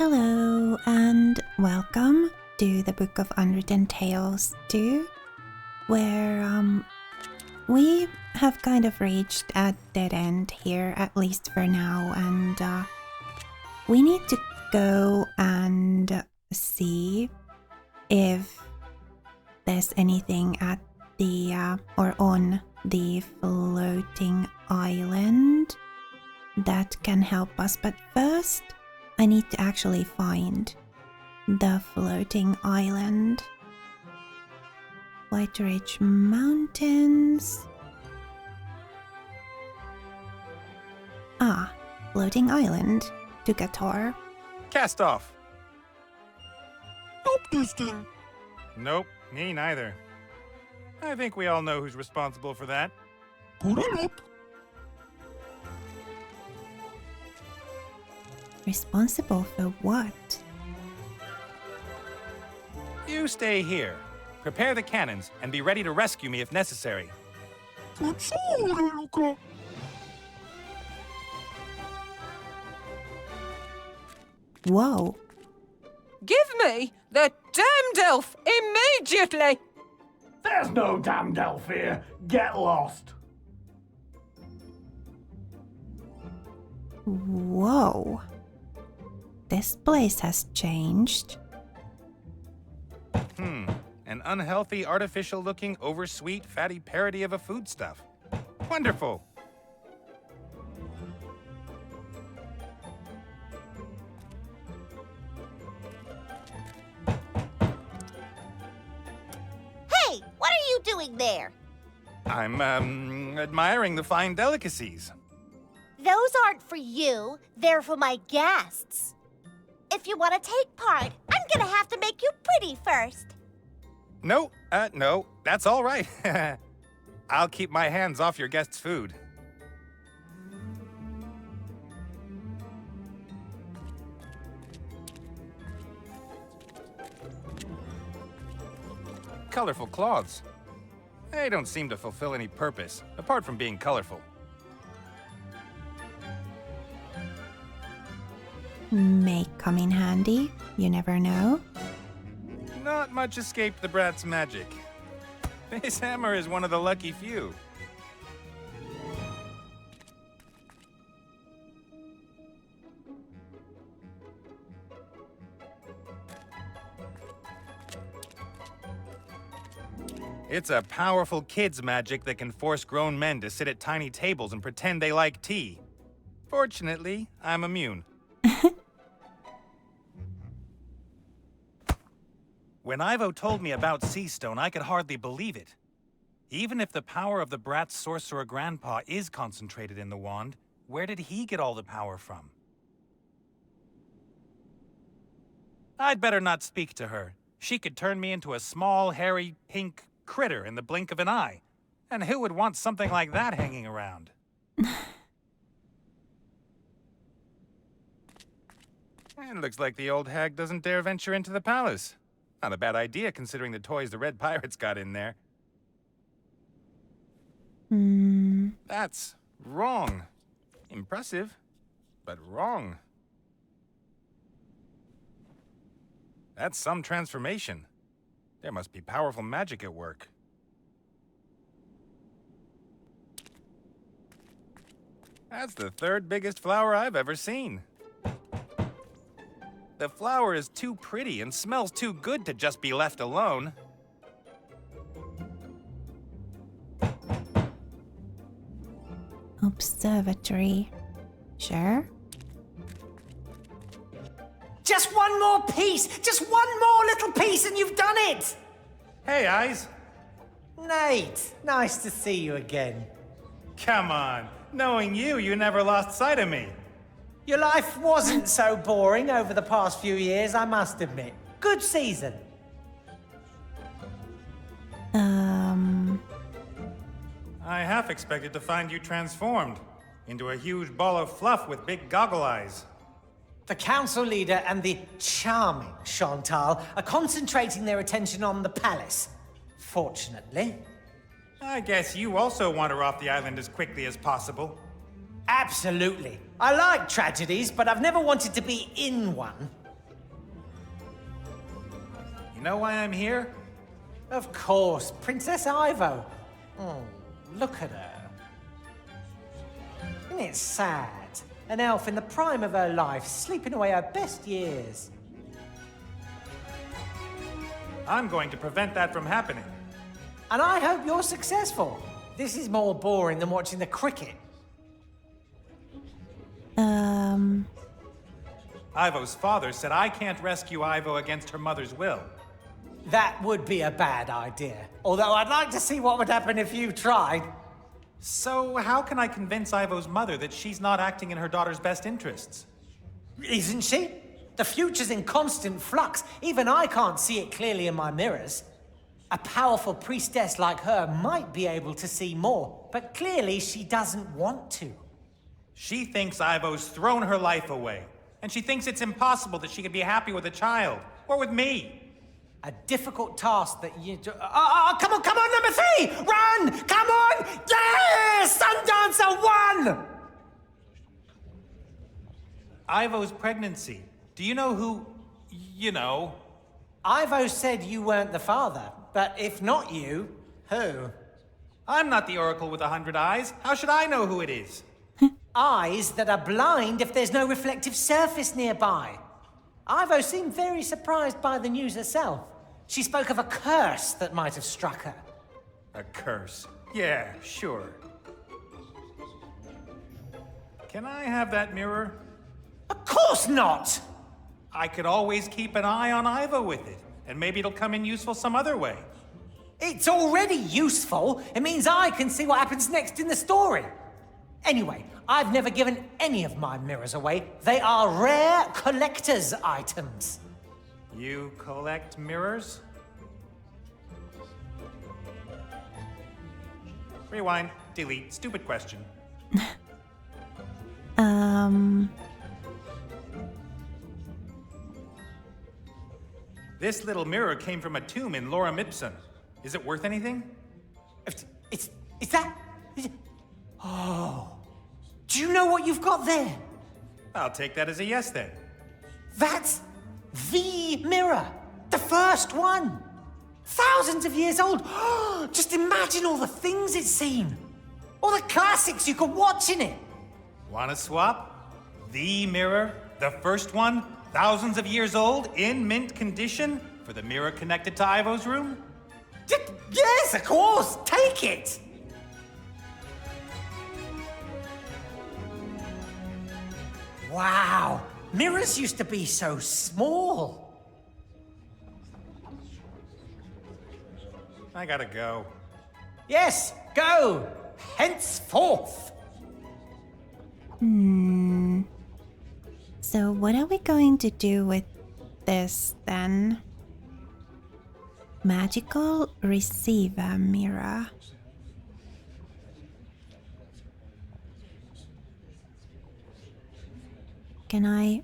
Hello and welcome to the Book of Unwritten Tales 2, where we have kind of reached a dead end here, at least for now, and we need to go and see if there's anything at the or on the floating island that can help us. But first, I need to actually find the floating island. White Ridge Mountains. Ah, floating island to Qatar. Cast off. Stop this thing. Nope, me neither. I think we all know who's responsible for that. Put it up. Responsible for what? You stay here. Prepare the cannons and be ready to rescue me if necessary. That's all, Luca. Whoa. Give me the damned elf immediately! There's no damned elf here. Get lost. Whoa. This place has changed. An unhealthy, artificial-looking, oversweet, fatty parody of a foodstuff. Wonderful. Hey, what are you doing there? I'm, admiring the fine delicacies. Those aren't for you. They're for my guests. If you want to take part, I'm gonna have to make you pretty first. No, that's all right. I'll keep my hands off your guests' food. Colorful cloths. They don't seem to fulfill any purpose, apart from being colorful. May come in handy, you never know. Not much escaped the brat's magic. This hammer is one of the lucky few. It's a powerful kid's magic that can force grown men to sit at tiny tables and pretend they like tea. Fortunately, I'm immune. When Ivo told me about Seastone, I could hardly believe it. Even if the power of the brat's sorcerer grandpa is concentrated in the wand, where did he get all the power from? I'd better not speak to her. She could turn me into a small, hairy, pink critter in the blink of an eye. And who would want something like that hanging around? It looks like the old hag doesn't dare venture into the palace. Not a bad idea, considering the toys the Red Pirates got in there. That's wrong. Impressive, but wrong. That's some transformation. There must be powerful magic at work. That's the third biggest flower I've ever seen. The flower is too pretty and smells too good to just be left alone. Observatory. Sure. Just one more piece! Just one more little piece and you've done it! Hey, Eyes. Nate, nice to see you again. Come on. Knowing you, you never lost sight of me. Your life wasn't so boring over the past few years, I must admit. Good season. I half expected to find you transformed into a huge ball of fluff with big goggle eyes. The council leader and the charming Chantal are concentrating their attention on the palace. Fortunately. I guess you also want her off the island as quickly as possible. Absolutely. I like tragedies, but I've never wanted to be in one. You know why I'm here? Of course, Princess Ivo. Oh, look at her. Isn't it sad? An elf in the prime of her life, sleeping away her best years. I'm going to prevent that from happening. And I hope you're successful. This is more boring than watching the cricket. Ivo's father said I can't rescue Ivo against her mother's will. That would be a bad idea. Although I'd like to see what would happen if you tried. So how can I convince Ivo's mother that she's not acting in her daughter's best interests? Isn't she? The future's in constant flux. Even I can't see it clearly in my mirrors. A powerful priestess like her might be able to see more, but clearly she doesn't want to. She thinks Ivo's thrown her life away, and she thinks it's impossible that she could be happy with a child, or with me. A difficult task that you do. Come on, number 3! Run! Come on! Yes! Sundancer won! Ivo's pregnancy. Do you know who... you know? Ivo said you weren't the father, but if not you, who? I'm not the Oracle with 100 eyes. How should I know who it is? Eyes that are blind if there's no reflective surface nearby. Ivo seemed very surprised by the news herself. She spoke of a curse that might have struck her. A curse. Yeah, sure. Can I have that mirror? Of course not! I could always keep an eye on Ivo with it, and maybe it'll come in useful some other way. It's already useful. It means I can see what happens next in the story. Anyway, I've never given any of my mirrors away. They are rare collector's items. You collect mirrors? Rewind, delete, stupid question. This little mirror came from a tomb in Lorem Ipsum. Is it worth anything? Is that... Oh. Do you know what you've got there? I'll take that as a yes then. That's the mirror. The first one. Thousands of years old. Just imagine all the things it's seen. All the classics you could watch in it. Wanna swap? The mirror, the first one, thousands of years old, in mint condition, for the mirror connected to Ivo's room? Yes, of course. Take it. Wow. Mirrors used to be so small. I gotta go. Yes, go. Henceforth. So what are we going to do with this then? Magical receiver mirror. Can I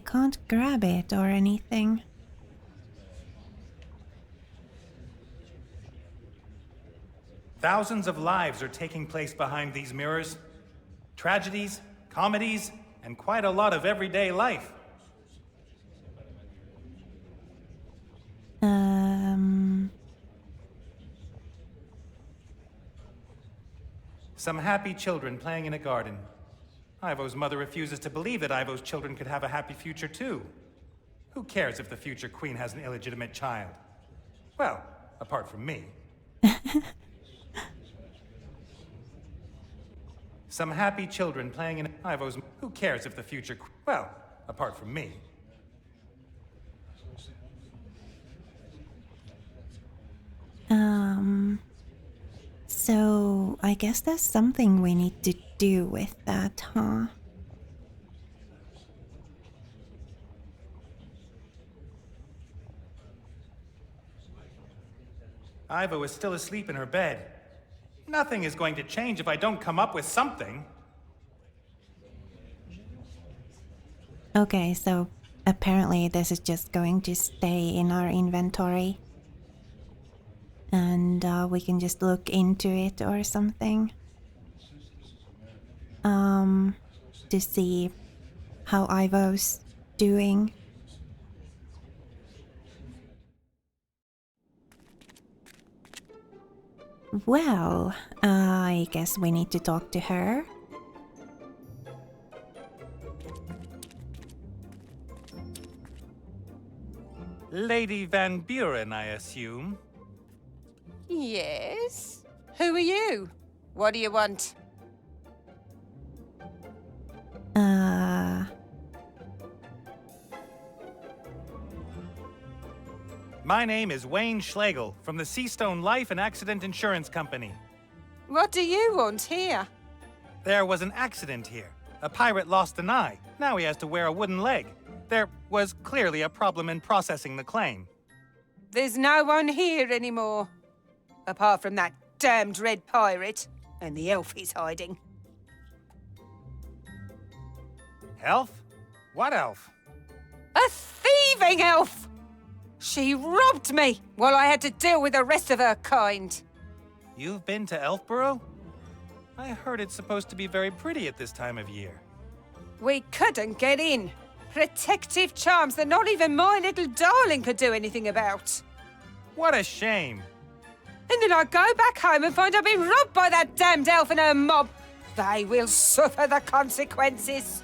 can't grab it or anything. Thousands of lives are taking place behind these mirrors. Tragedies, comedies, and quite a lot of everyday life. Some happy children playing in a garden. Ivo's mother refuses to believe that Ivo's children could have a happy future too. Who cares if the future queen has an illegitimate child? Well, apart from me. Some happy children playing in Ivo's... Who cares if the future... Well, apart from me. So I guess there's something we need to do with that, huh? Ivo is still asleep in her bed. Nothing is going to change if I don't come up with something. Okay, so apparently this is just going to stay in our inventory. And we can just look into it or something. To see how Ivo's doing. Well, I guess we need to talk to her. Lady Van Buren, I assume. Yes? Who are you? What do you want? My name is Wayne Schlegel from the Seastone Life and Accident Insurance Company. What do you want here? There was an accident here. A pirate lost an eye. Now he has to wear a wooden leg. There was clearly a problem in processing the claim. There's no one here anymore. Apart from that damned red pirate and the elf he's hiding. Elf? What elf? A thieving elf! She robbed me while I had to deal with the rest of her kind. You've been to Elfborough? I heard it's supposed to be very pretty at this time of year. We couldn't get in. Protective charms that not even my little darling could do anything about. What a shame. And then I go back home and find I've been robbed by that damned elf and her mob. They will suffer the consequences.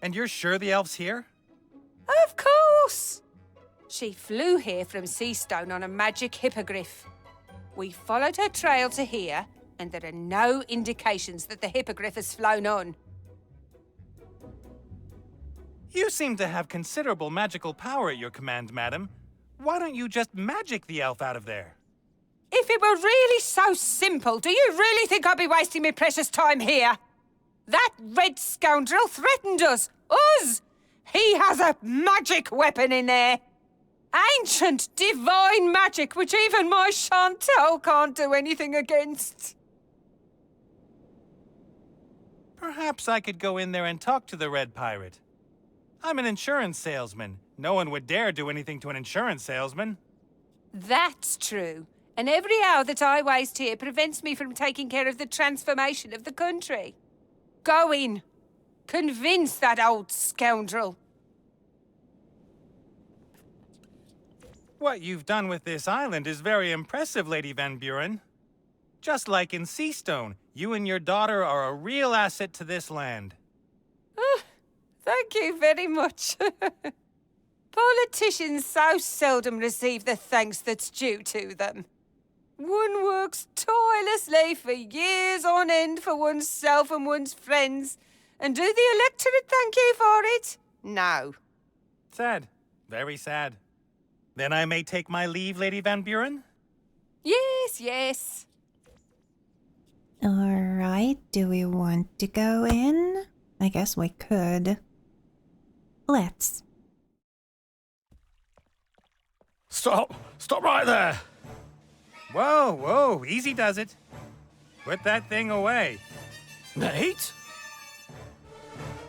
And you're sure the elf's here? Of course. She flew here from Seastone on a magic hippogriff. We followed her trail to here, and there are no indications that the hippogriff has flown on. You seem to have considerable magical power at your command, madam. Why don't you just magic the elf out of there? If it were really so simple, do you really think I'd be wasting my precious time here? That red scoundrel threatened us! Us! He has a magic weapon in there! Ancient, divine magic, which even my Chantal can't do anything against. Perhaps I could go in there and talk to the red pirate. I'm an insurance salesman. No one would dare do anything to an insurance salesman. That's true. And every hour that I waste here prevents me from taking care of the transformation of the country. Go in. Convince that old scoundrel. What you've done with this island is very impressive, Lady Van Buren. Just like in Seastone, you and your daughter are a real asset to this land. Thank you very much. Politicians so seldom receive the thanks that's due to them. One works tirelessly for years on end for oneself and one's friends. And do the electorate thank you for it? No. Sad. Very sad. Then I may take my leave, Lady Van Buren? Yes, yes. Alright, do we want to go in? I guess we could. Let's. Stop! Stop right there! Whoa, whoa, easy does it. Put that thing away. Nate?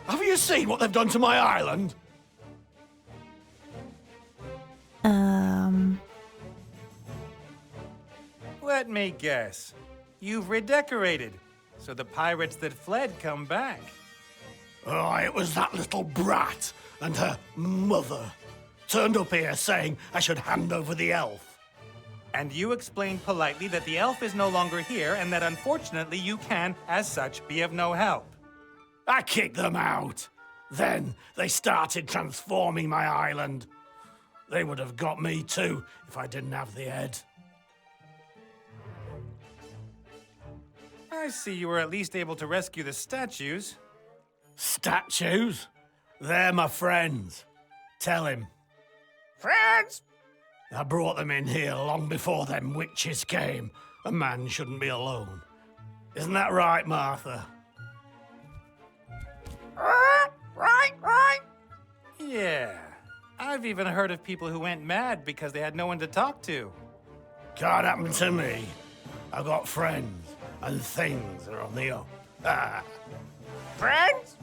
Have you seen what they've done to my island? Let me guess. You've redecorated, so the pirates that fled come back. Oh, it was that little brat and her mother. Turned up here saying I should hand over the elf. And you explained politely that the elf is no longer here and that unfortunately you can, as such, be of no help. I kicked them out. Then they started transforming my island. They would have got me too if I didn't have the head. I see you were at least able to rescue the statues. Statues? They're my friends. Tell him. Friends! I brought them in here long before them witches came. A man shouldn't be alone. Isn't that right, Martha? Right. Yeah. I've even heard of people who went mad because they had no one to talk to. Can't happen to me. I've got friends, and things are on the up. Friends?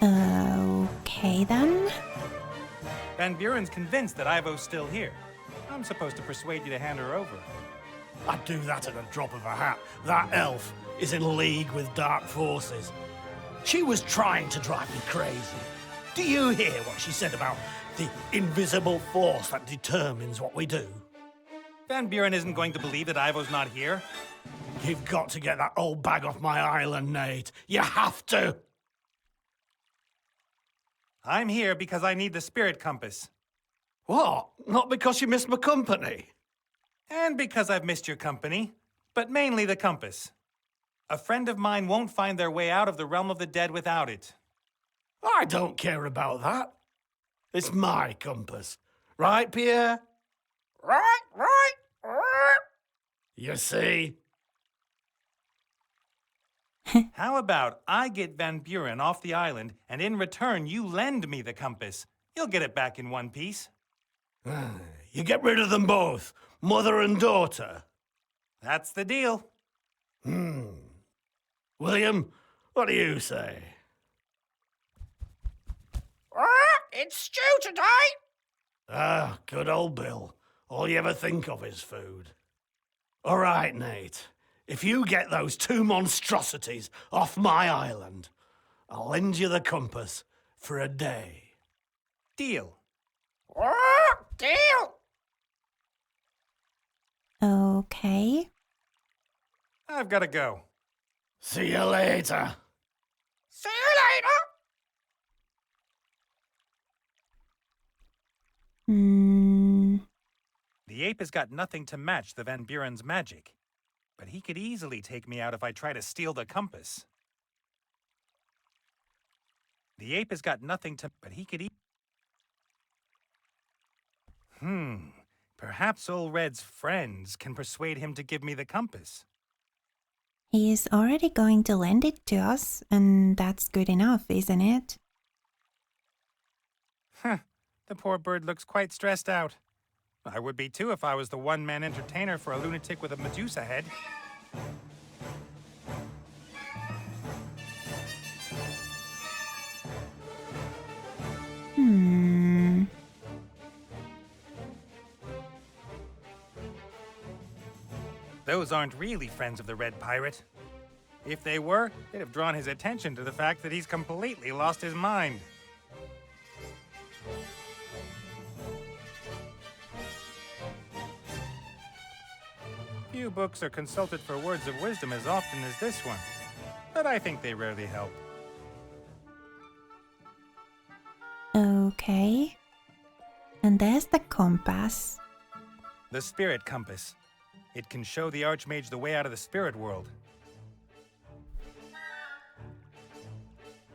Okay then. Van Buren's convinced that Ivo's still here. I'm supposed to persuade you to hand her over. I'd do that at a drop of a hat. That elf is in league with dark forces. She was trying to drive me crazy. Do you hear what she said about the invisible force that determines what we do? Van Buren isn't going to believe that Ivo's not here. You've got to get that old bag off my island, Nate. You have to. I'm here because I need the spirit compass. What? Not because you missed my company? And because I've missed your company, but mainly the compass. A friend of mine won't find their way out of the realm of the dead without it. I don't care about that. It's my compass. Right, Pierre? Right. You see? How about I get Van Buren off the island, and in return you lend me the compass? You'll get it back in one piece. You get rid of them both, mother and daughter. That's the deal. William, what do you say? It's stew today. Ah, good old Bill. All you ever think of is food. All right, Nate. If you get those two monstrosities off my island, I'll lend you the compass for a day. Deal. Deal. Okay. I've got to go. See you later. See you later. The ape has got nothing to match the Van Buren's magic, but he could easily take me out if I try to steal the compass. The ape has got nothing to, but he could perhaps Old Red's friends can persuade him to give me the compass. He is already going to lend it to us, and that's good enough, isn't it? The poor bird looks quite stressed out. I would be too if I was the one-man entertainer for a lunatic with a Medusa head. Those aren't really friends of the Red Pirate. If they were, they'd have drawn his attention to the fact that he's completely lost his mind. Few books are consulted for words of wisdom as often as this one, but I think they rarely help. Okay. And there's the compass. The spirit compass. It can show the Archmage the way out of the spirit world.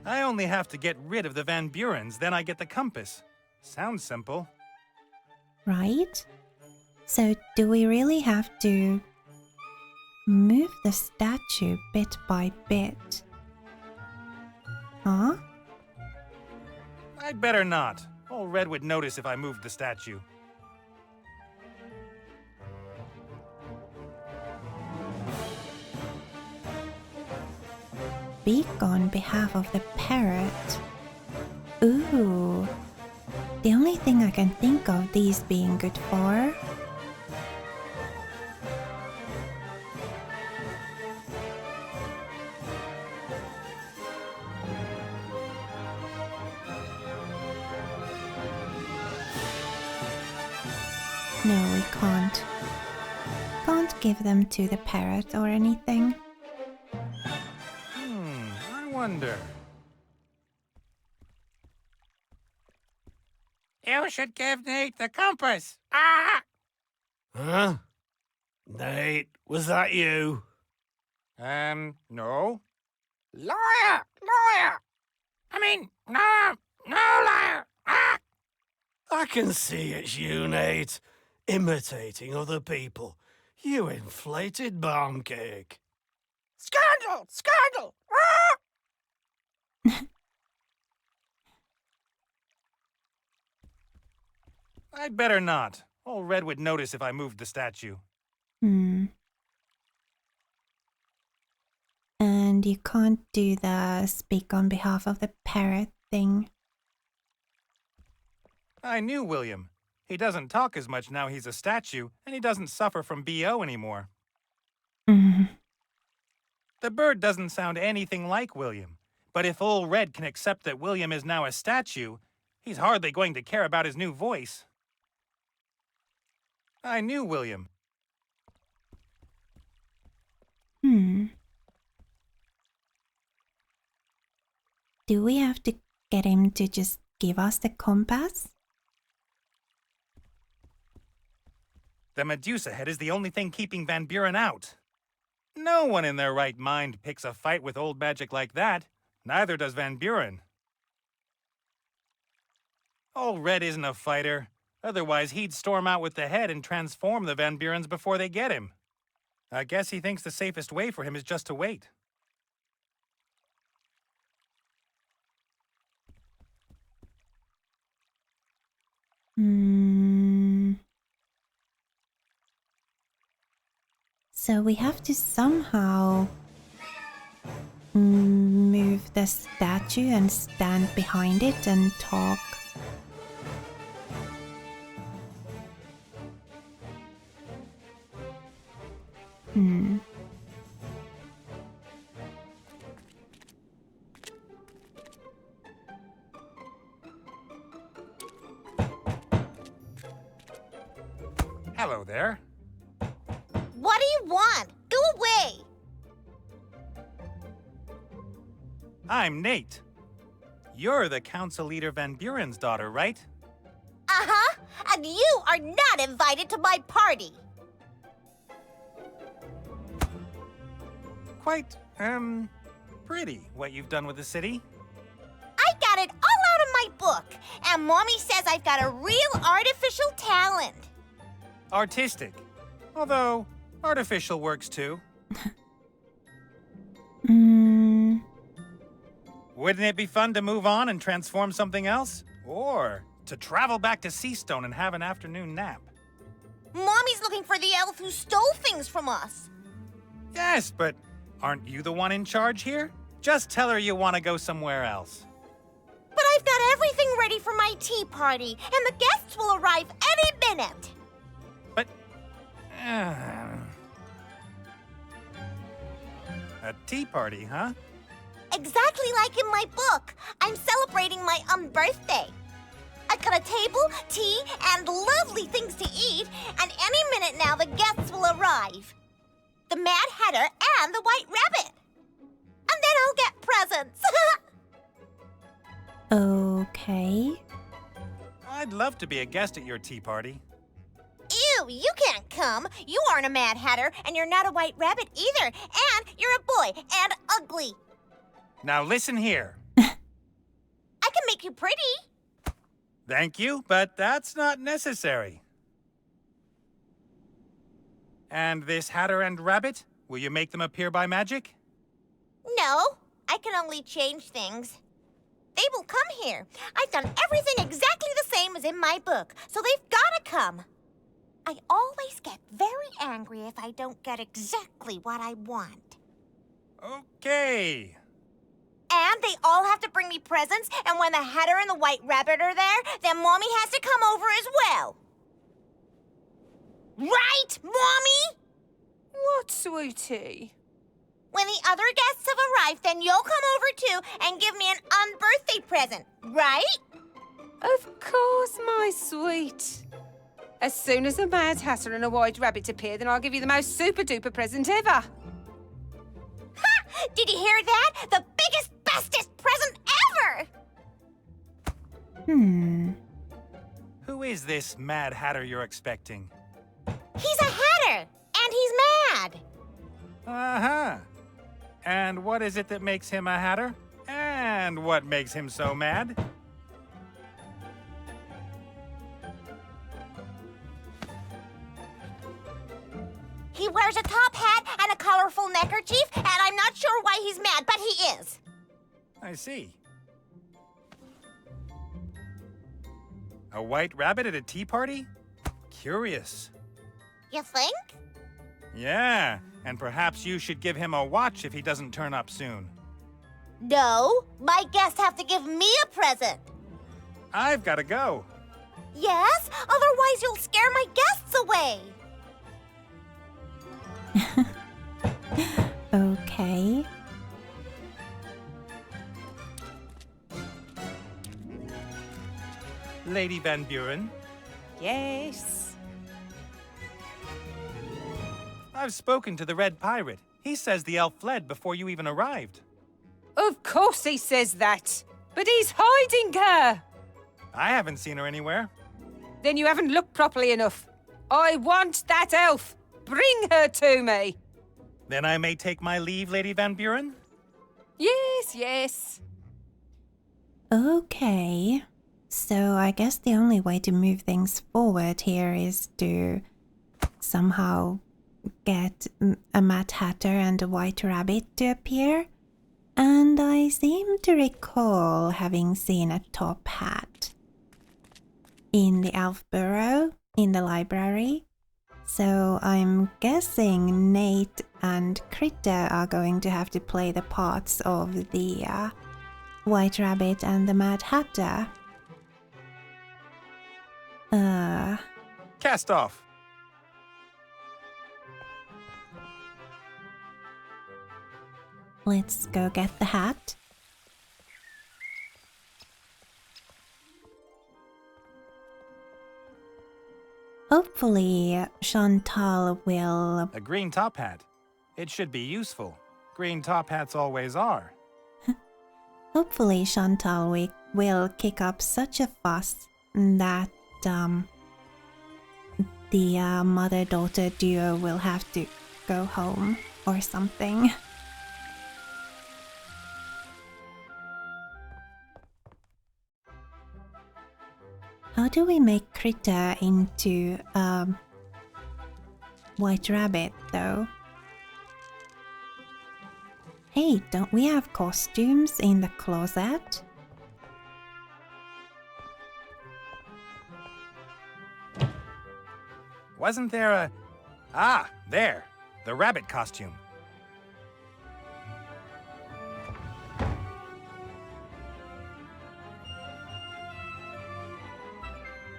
I only have to get rid of the Van Burens, then I get the compass. Sounds simple. Right? So do we really have to move the statue bit by bit? Huh? I'd better not. Old Red would notice if I moved the statue. Speak on behalf of the parrot. Ooh. The only thing I can think of these being good for. No, we can't. Can't give them to the parrot or anything. I wonder. You should give Nate the compass. Ah! Huh? Nate, was that you? No. Liar. I mean, no liar. Ah! I can see it's you, Nate. Imitating other people. You inflated barn cake. Scandal. Ah! I'd better not. Old Red would notice if I moved the statue. And you can't do the speak on behalf of the parrot thing. I knew William. He doesn't talk as much now he's a statue, and he doesn't suffer from BO anymore. Mm. The bird doesn't sound anything like William, but if Old Red can accept that William is now a statue, he's hardly going to care about his new voice. I knew William. Do we have to get him to just give us the compass? The Medusa head is the only thing keeping Van Buren out. No one in their right mind picks a fight with old magic like that. Neither does Van Buren. Old Red isn't a fighter. Otherwise, he'd storm out with the head and transform the Van Burens before they get him. I guess he thinks the safest way for him is just to wait. So we have to somehow move the statue and stand behind it and talk. Hello there. What do you want? Go away! I'm Nate. You're the council leader Van Buren's daughter, right? Uh-huh. And you are not invited to my party. Quite, pretty what you've done with the city. I got it all out of my book. And Mommy says I've got a real artificial talent. Artistic. Although, artificial works too. Wouldn't it be fun to move on and transform something else? Or to travel back to Seastone and have an afternoon nap? Mommy's looking for the elf who stole things from us. Yes, but aren't you the one in charge here? Just tell her you want to go somewhere else. But I've got everything ready for my tea party, and the guests will arrive any minute. But... a tea party, huh? Exactly like in my book. I'm celebrating my birthday. I've got a table, tea, and lovely things to eat, and any minute now the guests will arrive. The Mad Hatter and the White Rabbit. And then I'll get presents. Okay. I'd love to be a guest at your tea party. Ew, you can't come. You aren't a Mad Hatter, and you're not a White Rabbit either. And you're a boy, and ugly. Now listen here. I can make you pretty. Thank you, but that's not necessary. And this Hatter and Rabbit, will you make them appear by magic? No, I can only change things. They will come here. I've done everything exactly the same as in my book, so they've got to come. I always get very angry if I don't get exactly what I want. Okay. And they all have to bring me presents, and when the Hatter and the White Rabbit are there, then Mommy has to come over as well. Right, Mommy? What, sweetie? When the other guests have arrived, then you'll come over too and give me an unbirthday present, right? Of course, my sweet. As soon as a Mad Hatter and a White Rabbit appear, then I'll give you the most super-duper present ever. Ha! Did you hear that? The biggest, bestest present ever! Who is this Mad Hatter you're expecting? He's a Hatter, and he's mad. Uh-huh. And what is it that makes him a Hatter? And what makes him so mad? He wears a top hat and a colorful neckerchief, and I'm not sure why he's mad, but he is. I see. A white rabbit at a tea party? Curious. You think? Yeah, and perhaps you should give him a watch if he doesn't turn up soon. No, my guests have to give me a present. I've got to go. Yes? Otherwise you'll scare my guests away. Okay. Lady Van Buren, Yes. I've spoken to the Red Pirate. He says the elf fled before you even arrived. Of course he says that. But he's hiding her. I haven't seen her anywhere. Then you haven't looked properly enough. I want that elf. Bring her to me. Then I may take my leave, Lady Van Buren? Yes, yes. Okay. So I guess the only way to move things forward here is to somehow get a Mad Hatter and a White Rabbit to appear. And I seem to recall having seen a top hat in the Elf Burrow in the library. So I'm guessing Nate and Critter are going to have to play the parts of the White Rabbit and the Mad Hatter. Cast off. Let's go get the hat. Hopefully, Chantal will... A green top hat. It should be useful. Green top hats always are. Hopefully, Chantal will kick up such a fuss that the mother-daughter duo will have to go home or something. How do we make Critter into White Rabbit, though? Hey, don't we have costumes in the closet? Wasn't there a... Ah, there. The rabbit costume.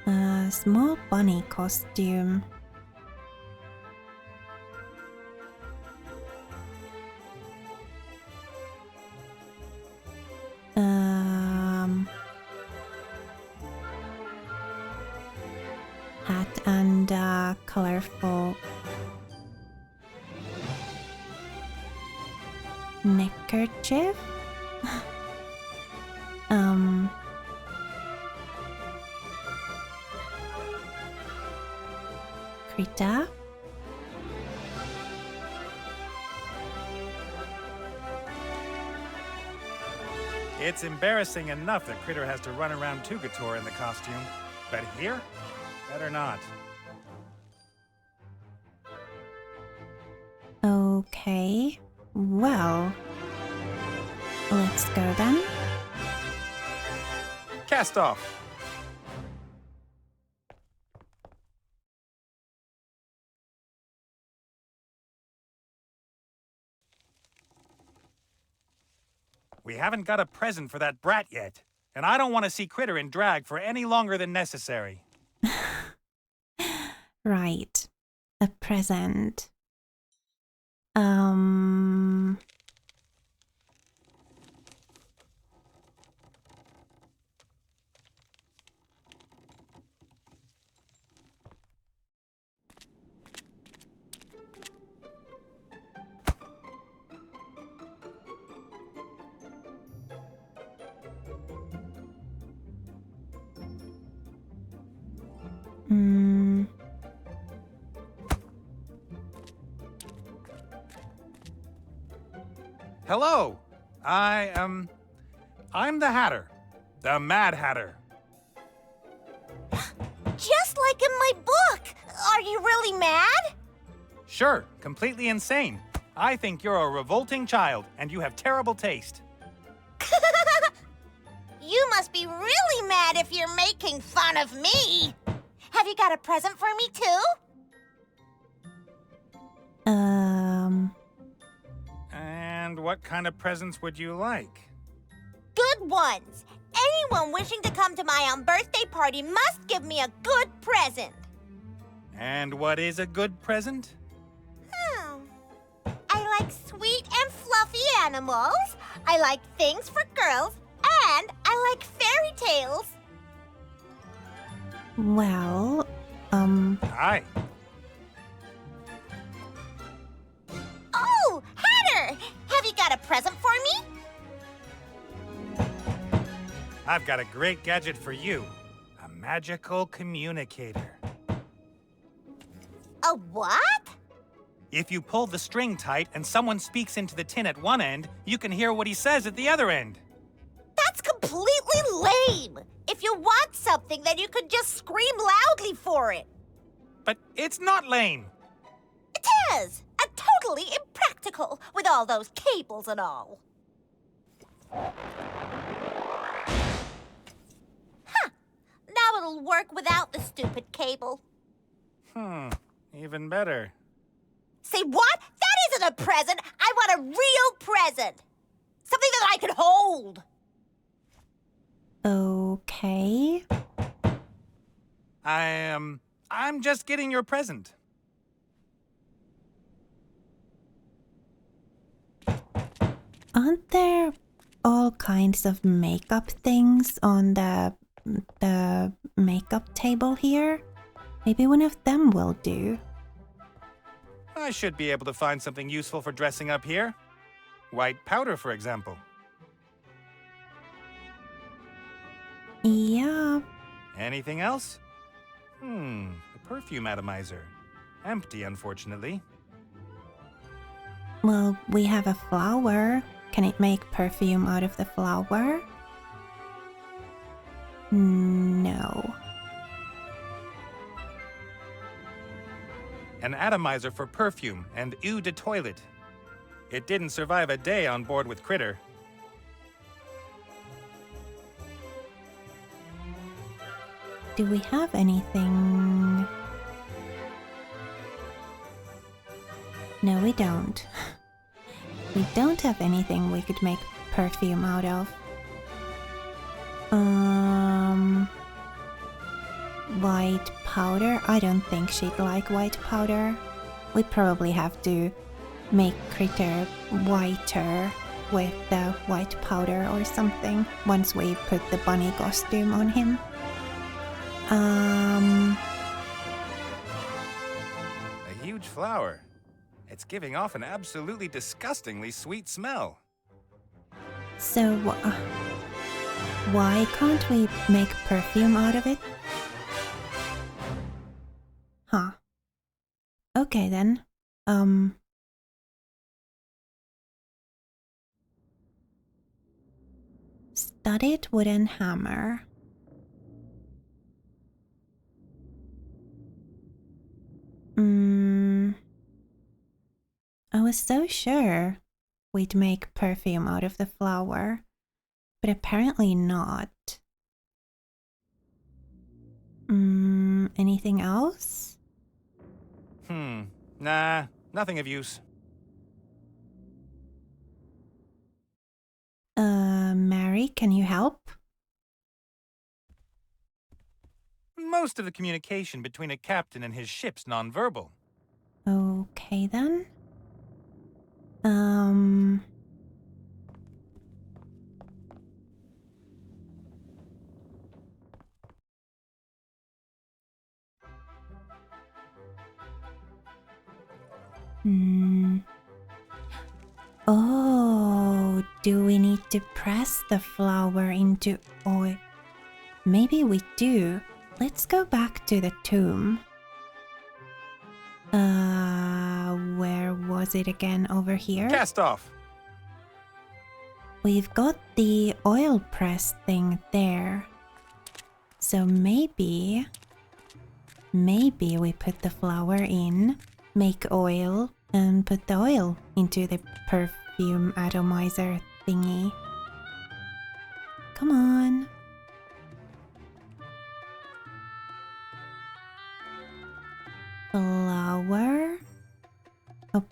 A small bunny costume. Hat and colorful neckerchief. Krita. It's embarrassing enough that Critter has to run around Tugator in the costume. But here? Better not. Okay, well, let's go then. Cast off. We haven't got a present for that brat yet, and I don't want to see Critter in drag for any longer than necessary. Right, a present. Hello. I'm the Hatter. The Mad Hatter. Just like in my book. Are you really mad? Sure, completely insane. I think you're a revolting child, and you have terrible taste. You must be really mad if you're making fun of me. Have you got a present for me, too? And what kind of presents would you like? Good ones. Any Anyone wishing to come to my birthday party must give me a good present. And what is a good present? I like sweet and fluffy animals. I like things for girls. And I like fairy tales. Well, Hi. Oh, Hatter! Have you got a present for me? I've got a great gadget for you. A magical communicator. A what? If you pull the string tight and someone speaks into the tin at one end, you can hear what he says at the other end. That's completely lame. If you want something, then you could just scream loudly for it. But it's not lame. It is! And totally impractical with all those cables and all. Huh. Now it'll work without the stupid cable. Even better. Say what? That isn't a present! I want a real present! Something that I can hold! okay. I'm just getting your present. Aren't there all kinds of makeup things on the makeup table here? Maybe one of them will do. I should be able to find something useful for dressing up here. White powder, for example. Yeah. Anything else? A perfume atomizer. Empty, unfortunately. Well, we have a flower. Can it make perfume out of the flower? No. An atomizer for perfume and eau de toilet. It didn't survive a day on board with Critter. Do we have anything? No, we don't. We don't have anything we could make perfume out of. White powder? I don't think she'd like white powder. We probably have to make Critter whiter with the white powder or something once we put the bunny costume on him. A huge flower. It's giving off an absolutely disgustingly sweet smell. So, why can't we make perfume out of it? Huh. Okay then. Studded wooden hammer. I was so sure we'd make perfume out of the flower, but apparently not. Anything else? Nah, nothing of use. Mary, can you help? Most of the communication between a captain and his ship's nonverbal. Okay then. Oh, do we need to press the flower into oil? Maybe we do. Let's go back to the tomb. Where was it again? Over here? Cast off. We've got the oil press thing there. So maybe we put the flower in, make oil, and put the oil into the perfume atomizer thingy. Come on. Flower. Oh.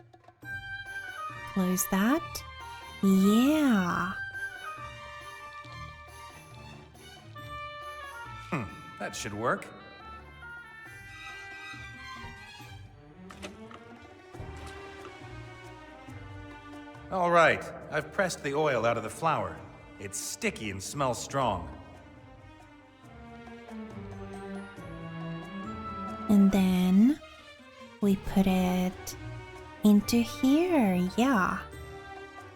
Close that. Yeah. That should work. All right, I've pressed the oil out of the flour. It's sticky and smells strong. And then we put it into here, yeah.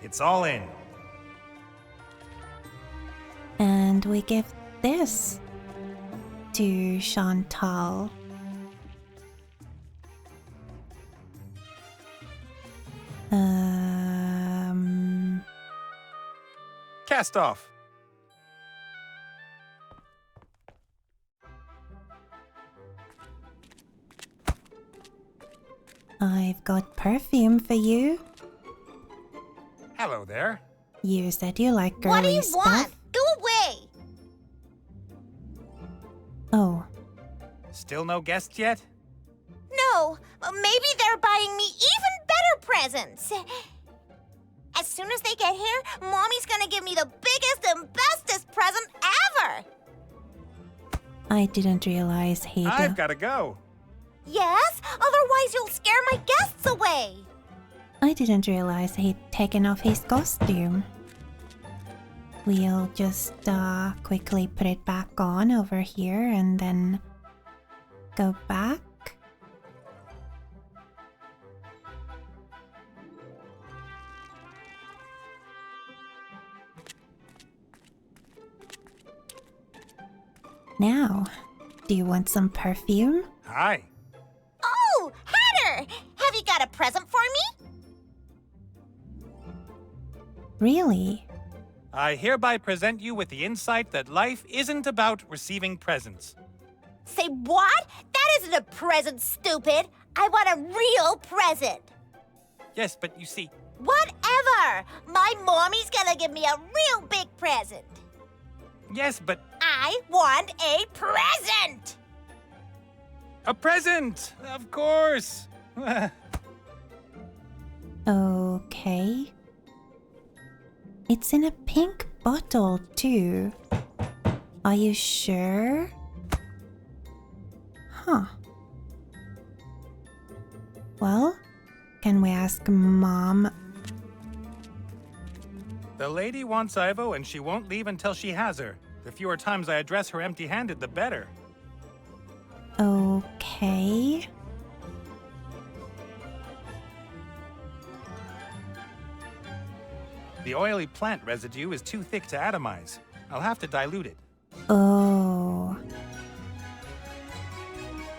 It's all in. And we give this to Chantal. Cast off. I've got perfume for you. Hello there. You said you like girly What do you stuff. want? Go away! Oh, Still no guests yet? No, maybe they're buying me even better presents. As soon as they get here, Mommy's gonna give me the biggest and bestest present ever! I didn't realize he'd... I've got to go. Yes? Otherwise you'll scare my guests away! I didn't realize he'd taken off his costume. We'll just quickly put it back on over here and then go back. Now, do you want some perfume? Hi. Oh, Hatter! Have you got a present for me? Really? I hereby present you with the insight that life isn't about receiving presents. Say what? That isn't a present, stupid! I want a real present! Yes, but you see, Whatever! My mommy's gonna give me a real big present! yes, but I want a present! a present, of course. Okay. It's in a pink bottle, too. Are you sure? Huh. Well, can we ask Mom? The lady wants Ivo, and she won't leave until she has her. The fewer times I address her empty-handed, the better. Okay. The oily plant residue is too thick to atomize. I'll have to dilute it. Oh.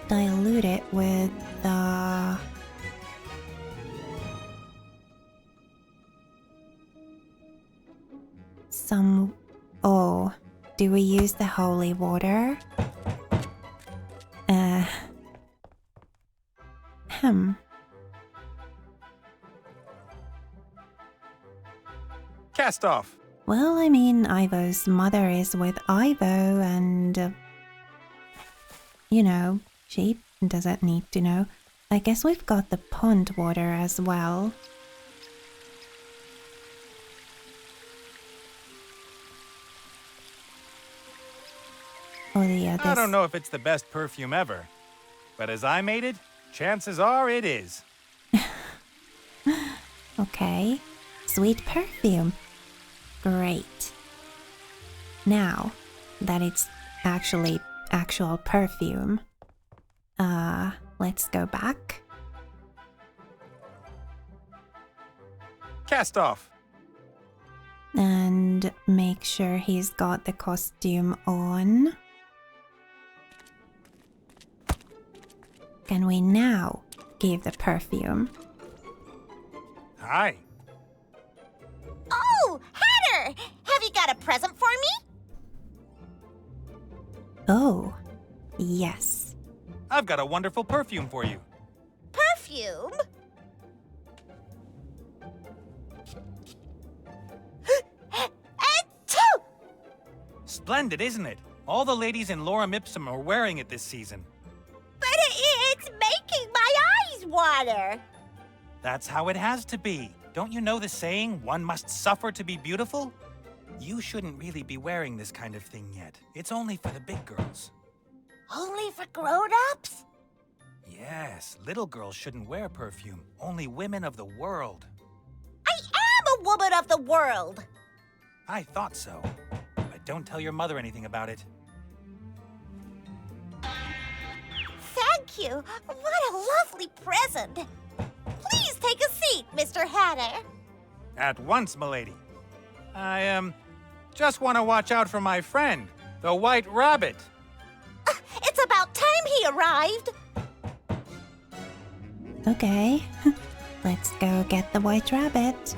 Dilute it with some... Oh. Do we use the holy water? Cast off. Well, I mean, Ivo's mother is with Ivo and... you know, she doesn't need to know. I guess we've got the pond water as well. Oh, yeah, I don't know if it's the best perfume ever, but as I made it, chances are it is. Okay. Sweet perfume. Great. Now that it's actually actual perfume, let's go back. Cast off. And make sure he's got the costume on. Can we now give the perfume? Hi. Oh, Hatter! Have you got a present for me? Oh, yes. I've got a wonderful perfume for you. Perfume? Achoo! Splendid, isn't it? All the ladies in Lorem Ipsum are wearing it this season. But it's making my eyes water. That's how it has to be. Don't you know the saying, one must suffer to be beautiful? You shouldn't really be wearing this kind of thing yet. It's only for the big girls. Only for grown-ups? Yes, little girls shouldn't wear perfume. Only women of the world. I am a woman of the world! I thought so. But don't tell your mother anything about it. Thank you. What a lovely present. Please take a seat, Mr. Hatter. At once, milady. I, just want to watch out for my friend, the White Rabbit. It's about time he arrived. Okay, let's go get the White Rabbit.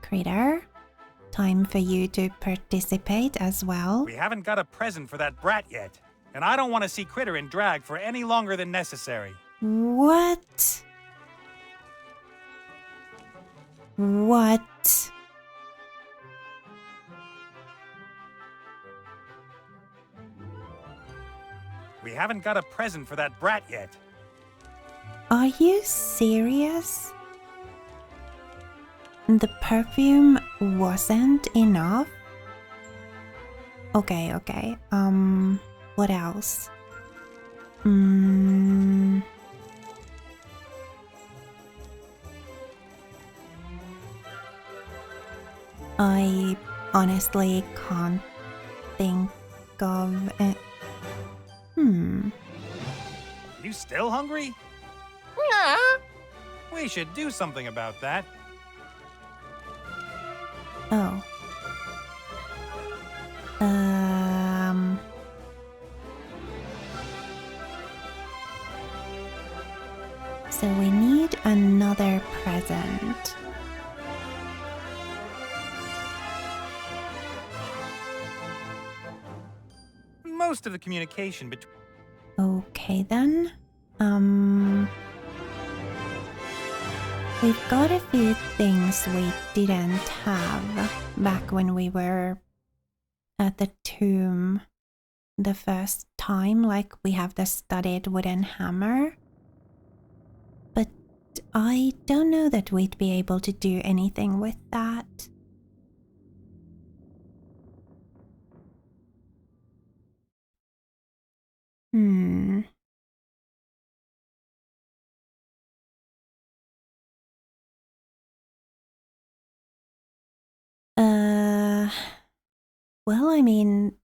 Critter, time for you to participate as well. We haven't got a present for that brat yet, and I don't want to see Critter in drag for any longer than necessary. What? What? We haven't got a present for that brat yet. Are you serious? The perfume wasn't enough? Okay. What else? I honestly can't think of it. You still hungry? Yeah. We should do something about that. Oh. So we need another present. Most of the communication between... Okay then. We've got a few things we didn't have back when we were at the tomb the first time, like we have the studded wooden hammer. But I don't know that we'd be able to do anything with that. Well, I mean,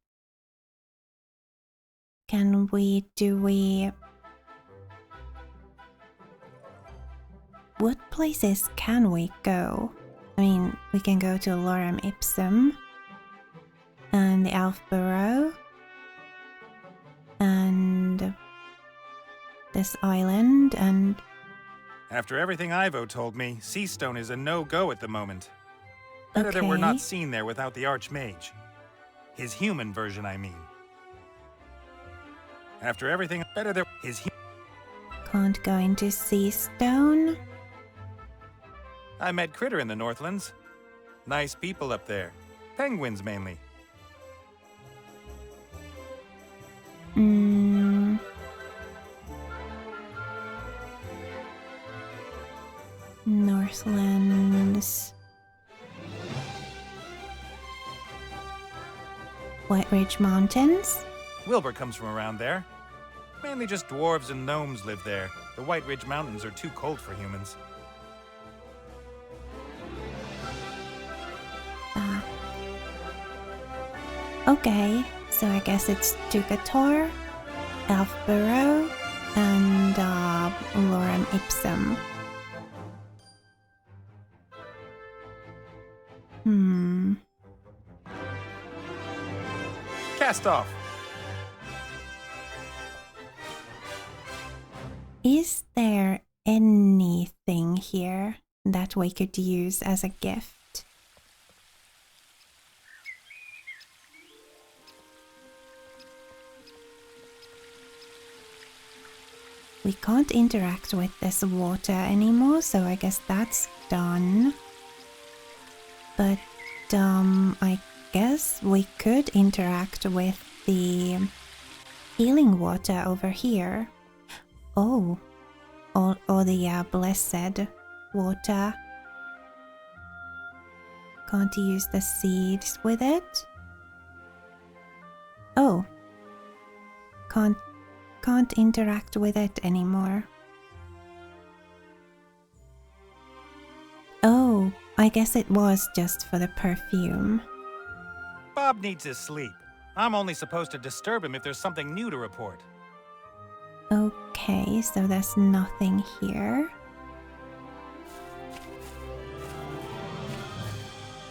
what places can we go? I mean, we can go to Lorem Ipsum and the Elf Burrow and this island and... After everything Ivo told me, Seastone is a no-go at the moment. Better that we're not seen there without the Archmage. His human version, I mean. After everything, better that Can't go into Seastone. I met Critter in the Northlands. Nice people up there. Penguins, mainly. Northlands. White Ridge Mountains? Wilbur comes from around there. Mainly just dwarves and gnomes live there. The White Ridge Mountains are too cold for humans. Okay, so I guess it's Tugator, Elfburrow, and Lorem Ipsum. Cast off! Is there anything here that we could use as a gift? We can't interact with this water anymore, so I guess that's done. But I guess we could interact with the healing water over here. Oh, or the blessed water. Can't use the seeds with it? Oh. Can't interact with it anymore. Oh, I guess it was just for the perfume. Bob needs his sleep. I'm only supposed to disturb him if there's something new to report. Okay, so there's nothing here.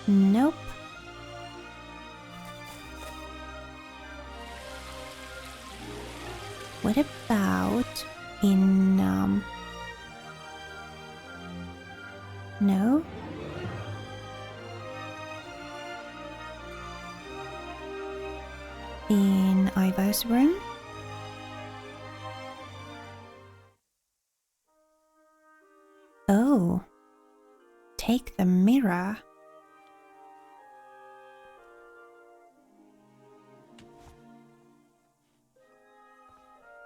Nope. What about in, no? In Ivo's room? Oh. Take the mirror.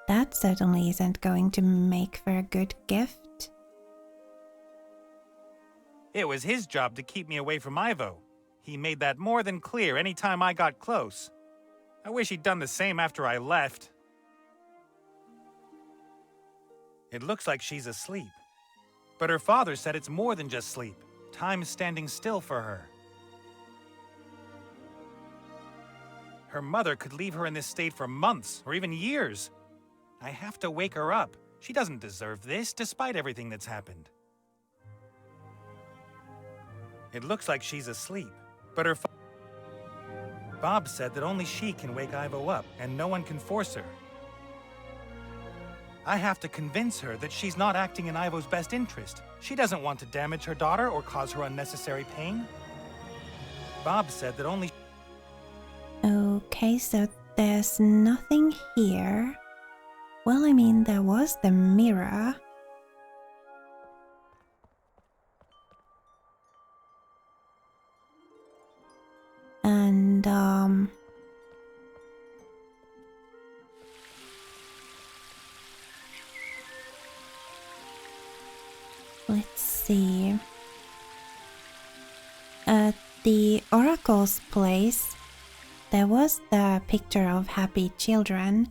That certainly isn't going to make for a good gift. It was his job to keep me away from Ivo. He made that more than clear any time I got close. I wish he'd done the same after I left. It looks like she's asleep. But her father said it's more than just sleep. Time's standing still for her. Her mother could leave her in this state for months or even years. I have to wake her up. She doesn't deserve this, despite everything that's happened. It looks like she's asleep, but her Bob said that only she can wake Ivo up, and no one can force her. I have to convince her that she's not acting in Ivo's best interest. She doesn't want to damage her daughter or cause her unnecessary pain. Bob said that only... Okay, so there's nothing here. Well, I mean, there was the mirror. And, let's see. At the Oracle's place, there was the picture of happy children.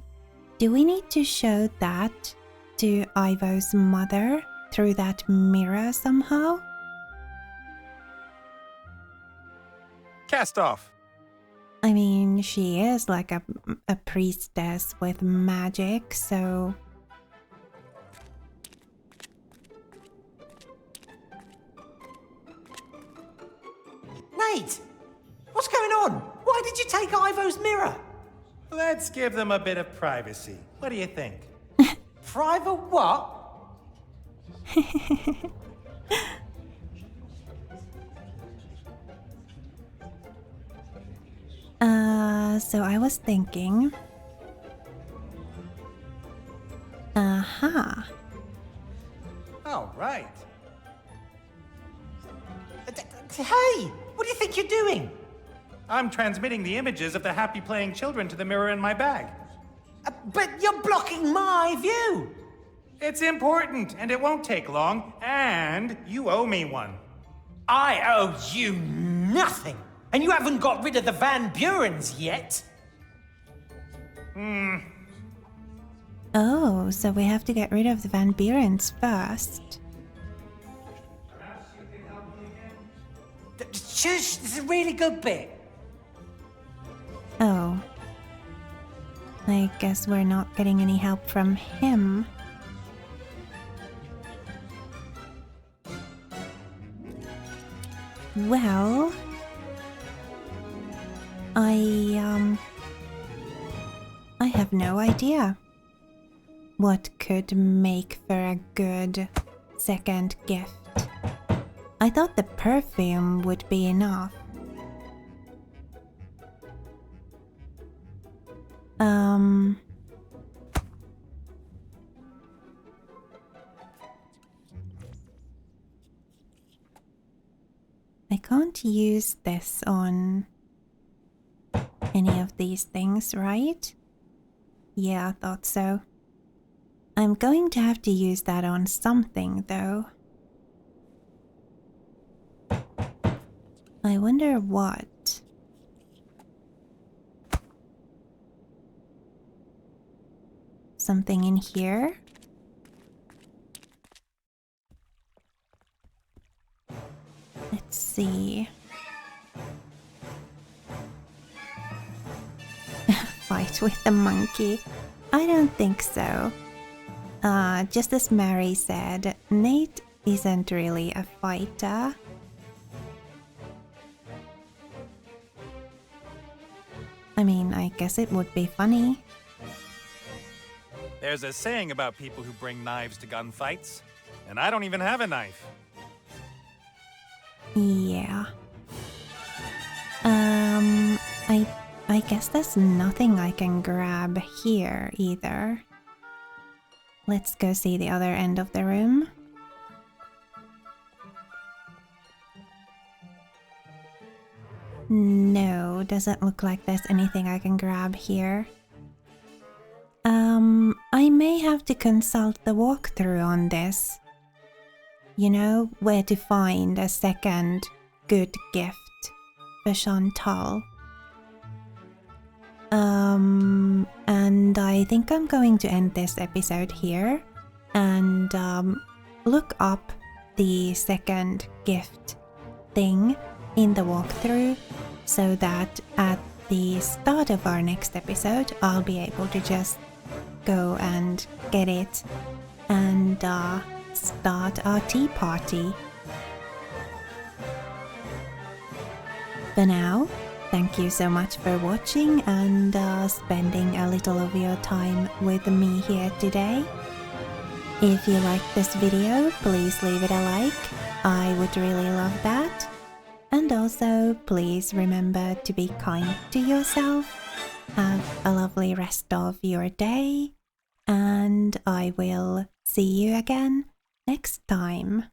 Do we need to show that to Ivo's mother through that mirror somehow? Cast off. I mean, she is like a priestess with magic, so... Nate! What's going on? Why did you take Ivo's mirror? Let's give them a bit of privacy. What do you think? Private what? So I was thinking... Aha. Oh, right. Hey! What do you think you're doing? I'm transmitting the images of the happy playing children to the mirror in my bag. But you're blocking my view! It's important, and it won't take long, and you owe me one. I owe you nothing! And you haven't got rid of the Van Burens yet! Oh, so we have to get rid of the Van Burens first. Shush, this is a really good bit. Oh. I guess we're not getting any help from him. Well... I have no idea. What could make for a good second gift? I thought the perfume would be enough. I can't use this on any of these things, right? Yeah, I thought so. I'm going to have to use that on something, though. I wonder what. something in here? Let's see. Fight with the monkey? I don't think so. Just as Mary said, Nate isn't really a fighter. I mean, I guess it would be funny. There's a saying about people who bring knives to gunfights, and I don't even have a knife. Yeah. I guess there's nothing I can grab here either. Let's go see the other end of the room. No, doesn't look like there's anything I can grab here. I may have to consult the walkthrough on this. You know, where to find a second good gift for Chantal. And I think I'm going to end this episode here and look up the second gift thing in the walkthrough so that at the start of our next episode I'll be able to just go and get it and start our tea party. For now, thank you so much for watching and spending a little of your time with me here today. If you liked this video, please leave it a like. I would really love that. And also, please remember to be kind to yourself. Have a lovely rest of your day. And I will see you again next time.